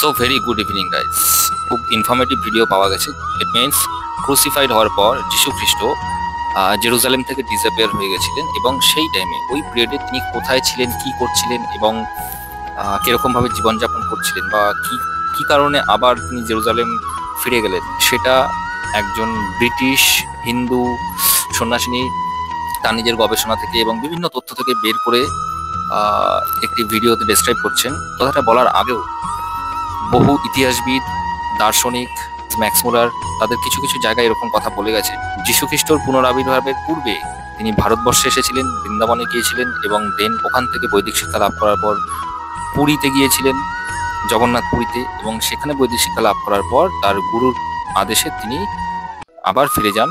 So very good evening guys. খুব informative video পাওয়া গেছে। ইট মিনস ক্রুসিফাইড হওয়ার পর যীশু খ্রিস্ট জেরুজালেম থেকে ডিসঅ্যাপিয়ার হয়ে গেছিলেন, এবং সেই টাইমে ওই পিরিয়ডে তিনি কোথায় ছিলেন, কি করছিলেন এবং কিরকমভাবে জীবনযাপন করছিলেন, বা কি কারণে আবার তিনি জেরুজালেম ফিরে গেলেন, সেটা একজন ব্রিটিশ হিন্দু সন্ন্যাসিনী তার নিজের গবেষণা থেকে এবং বিভিন্ন তথ্য থেকে বের করে একটি ভিডিওতে ডেসক্রাইব করছেন। কথাটা বলার আগেও বহু ইতিহাসবিদ, দার্শনিক, ম্যাক্স মুলার তাদের কিছু কিছু জায়গায় এরকম কথা বলে গেছে। যীশু খ্রিস্টর পুনরাবির্ভাবের পূর্বে তিনি ভারতবর্ষে এসেছিলেন, বৃন্দাবনে গিয়েছিলেন, এবং দেন ওখান থেকে বৈদিক শিক্ষা লাভ করার পর পুরীতে গিয়েছিলেন, জগন্নাথ পুরীতে, এবং সেখানে বৈদিক শিক্ষা লাভ করার পর তার গুরুর আদেশে তিনি আবার ফিরে যান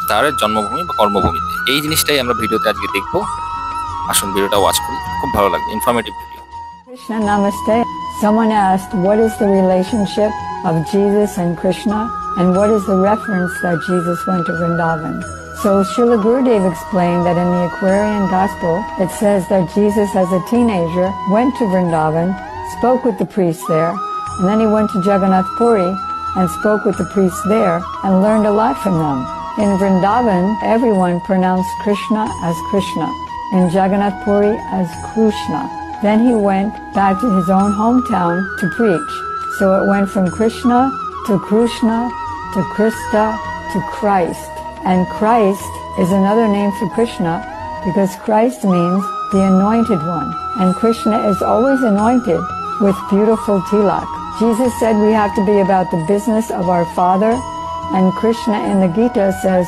তার জন্মভূমি বা কর্মভূমিতে। এই জিনিসটাই আমরা ভিডিওতে আজকে দেখবো। আসুন ভিডিওটা ওয়াচ করি, খুব ভালো লাগবে, informative video. Krishna, namaste. Someone asked, what is the relationship of Jesus and Krishna, and what is the reference that Jesus went to Vrindavan? So Srila Gurudev explained that in the Aquarian Gospel, it says that Jesus as a teenager went to Vrindavan, spoke with the priests there, and then he went to Jagannath Puri and spoke with the priests there and learned a lot from them. In Vrindavan, everyone pronounced Krishna as Krishna, in Jagannath Puri as Krishna. Then he went back to his own hometown to preach. So it went from Krishna to Krista to Christ. And Christ is another name for Krishna because Christ means the anointed one. And Krishna is always anointed with beautiful tilak. Jesus said we have to be about the business of our Father. And Krishna in the Gita says,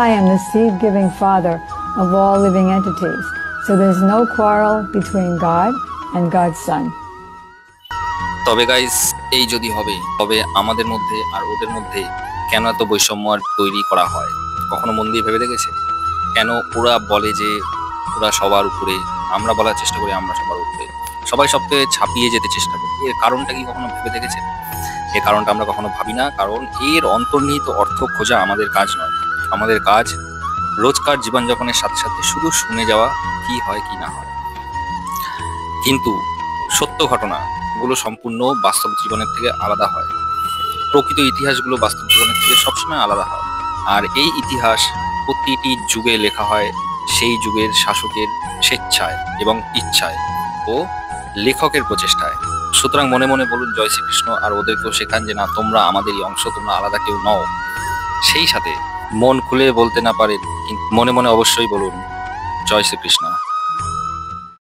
I am the seed-giving Father of all living entities. So there's no quarrel between God and God's Son. তবে guys, এই যদি হবে, তবে আমাদের মধ্যে আর ওদের মধ্যে কেন এত বৈষম্য আর তৈরি করা হয়? কখনো মন দিয়ে ভেবে দেখেছে? কেন ওরা বলে যে ওরা সবার উপরে, আমরা বলার চেষ্টা করি আমরা সবার উপরে, সবাই সবকে ছাপিয়ে যেতে চেষ্টা করি? এর কারণটা কি কখনো ভেবে দেখেছেন? এর কারণটা আমরা কখনো ভাবি না, কারণ এর অন্তর্নিহিত অর্থ খোঁজা আমাদের কাজ নয়। আমাদের কাজ রোজকার জীবনযাপনের সাথে সাথে শুধু শুনে যাওয়া কি হয় কি না হয়। কিন্তু সত্য ঘটনাগুলো সম্পূর্ণ বাস্তব জীবনের থেকে আলাদা হয়। প্রকৃত ইতিহাসগুলো বাস্তব জীবনের থেকে সবসময় আলাদা হয়। আর এই ইতিহাস প্রতিটি যুগে লেখা হয় সেই যুগের শাসকের স্বেচ্ছায় এবং ইচ্ছায় ও লেখকের প্রচেষ্টায়। সুতরাং মনে মনে বলুন জয় শ্রীকৃষ্ণ, আর ওদেরকেও শেখান যে না, তোমরা আমাদেরই অংশ, তোমরা আলাদা কেউ নও। সেই সাথে মন খুলে বলতে না পারেন, কিন্তু মনে মনে অবশ্যই বলুন জয় শ্রীকৃষ্ণ।